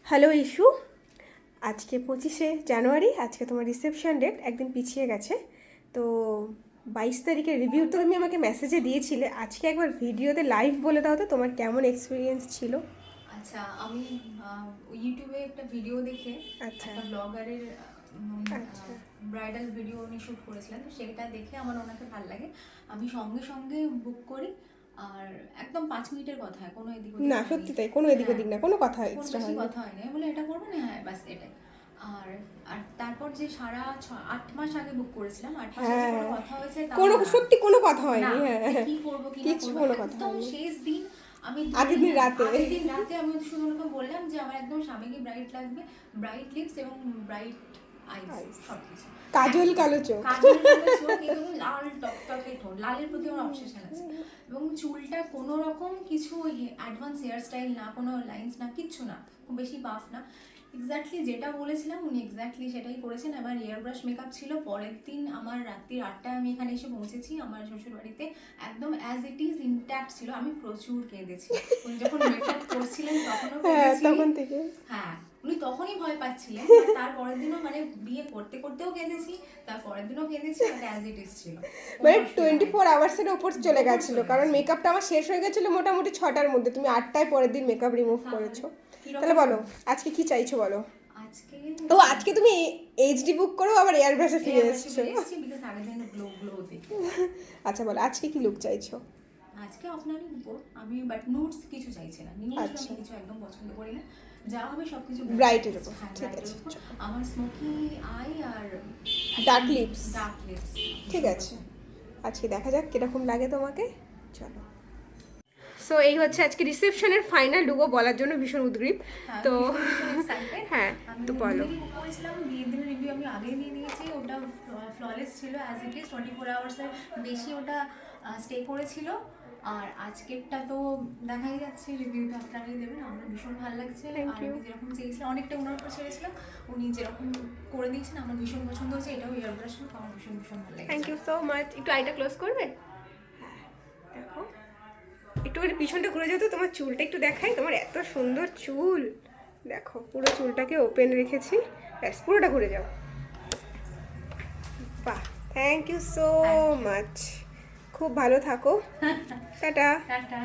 Hello issue, আজকে 25শে জানুয়ারি, আজকে তোমার রিসেপশন ডেট একদিন পিছিয়ে গেছে। তো 22 তারিখের রিভিউ তো তুমি আমাকে মেসেজে দিয়েছিলে, আজকে একবার ভিডিওতে লাইভ বলে দাও তো তোমার কেমন এক্সপিরিয়েন্স ছিল। আচ্ছা, আমি ইউটিউবে একটা ভিডিও দেখে আচ্ছা একটা ব্লগারের আচ্ছা। ব্রাইডাল ভিডিও উনি শ্যুট করেছিলেন, তো সেটা দেখে আমার ওনাকে ভালো লাগে। আমি সঙ্গে সঙ্গে বুক করি, আর একদম 5 মিনিটের কথা, কোনো এদিক ওদিক না হয়নি। সত্যি তাই, কোনো এদিক হ্যাঁ, ওদিক না, কোনো কথা কোনো এক্সট্রা বেশি হয়নি। কথা হয়নি। আমি বলে এটা করবো না, হ্যাঁ ব্যাস এটাই। আর আর তারপর যে সারা 8 মাস আগে বুক করেছিলাম, 8 মাস আগে হ্যাঁ, কোনো কথা হয়েছে তা কোনো না। সত্যি কোনো কথা না, হয়নি। হ্যাঁ যে হ্যাঁ, কি করবো কি না কিচ্ছু করবো, কোনো কথা একদম হয়নি। শেষ দিন আমি আগের দিন রাতে আগের দিন রাতে আমি শুধু ওনাকে বললাম যে আমার একদম স্বামীকে ব্রাইট লাগবে, ব্রাইট লিপস এবং ব্রাইট আইস, সব কিছু কাজল কালো চোখ। কাজল কালো চোখ এবং লাল টকটকে ঠোঁট, লালের প্রতি আমার অবসেশন আছে। এবং চুলটা কোনো রকম কিছু অ্যাডভান্স হেয়ার স্টাইল না, কোনো লাইন্স না, কিচ্ছু না, খুব বেশি বাফ না, এক্স্যাক্টলি যেটা বলেছিলাম উনি এক্স্যাক্টলি সেটাই করেছেন। আমার এয়ার ব্রাশ মেকআপ ছিল। পরের দিন আমার রাত্রি 8টায় আমি এখানে এসে পৌঁছেছি আমার শ্বশুর বাড়িতে, একদম অ্যাজ ইট ইজ ইনট্যাক্ট ছিল। আমি প্রচুর কেঁদেছি, উনি যখন মেকআপ করছিলেন তখনও হ্যাঁ কেঁদেছি। তখন থেকে হ্যাঁ, উনি তখনই ভয় পাচ্ছিলেন, তার পরের দিনও মানে বিয়ে করতে করতেও কেঁদেছি, তার পরের দিনও কেঁদেছি, বাট অ্যাজ ইট ইজ ছিল। মানে 24 আওয়ার্সের ওপর চলে গেছিলো, কারণ মেকআপটা আমার শেষ হয়ে গেছিলো মোটামুটি 6টার মধ্যে, তুমি 8টায় পরের দিন মেকআপ রিমুভ করেছো। তাহলে বলো আজকে কি চাইছো বলো। আজকে ও আজকে তুমি এইচডি বুক করো আবার এয়ার ব্রাশে ফিরে এসছো। বিকজ আগের দিন গ্লো গ্লো দেখি। আচ্ছা বলো আজকে কি লুক চাইছো। আজকে আপনারই উপর আমি, বাট নোটস কিছু চাইছি না, নিউজ আচ্ছা। আমি কিছু একদম পছন্দ করি না, যা হবে সব কিছু ব্রাইটের উপর, ঠিক আছে। আমার smoky I R dark lips, dark lips. ঠিক আছে। আজকে দেখা যাক কিরকম লাগে তোমাকে, চলো। সো এই হচ্ছে আজকে রিসেপশনের ফাইনাল লুকও বলার জন্য ভীষণ উদ্গ্রীব। তো হ্যাঁ, তো বলো। করেছিলাম বিয়ের দিনের রিভিউ আমি আগেই দিয়ে দিয়েছি, ওটা ফ্ললেস ছিল অ্যাজ ইট ইজ, 24 আওয়ার্সের বেশি ওটা স্টে করেছিল। আর আজকেরটা তো দেখাই যাচ্ছে, রিভিউটা আপনারাই দেবেন। আমার ভীষণ ভালো লাগছে। আর আমি যেরকম চেয়েছিলাম অনেকটা ওনার উপর ছেড়েছিলাম, উনি যেরকম করে দিয়েছেন আমার ভীষণ পছন্দ হয়েছে। এটাও এয়ার ব্রাশ, আমার ভীষণ ভীষণ ভালো লাগে। Thank you so much. একটু আইটা ক্লোজ করবে, দেখো একটু পিছনটা ঘুরে যেত, তোমার চুলটা একটু দেখাই, তোমার এত সুন্দর চুল, দেখো পুরো চুলটাকে ওপেন রেখেছি, ব্যাস পুরোটা ঘুরে যাও। বাহ, থ্যাংক ইউ সো মাচ, খুব ভালো থাকো, টাটা। টাটা।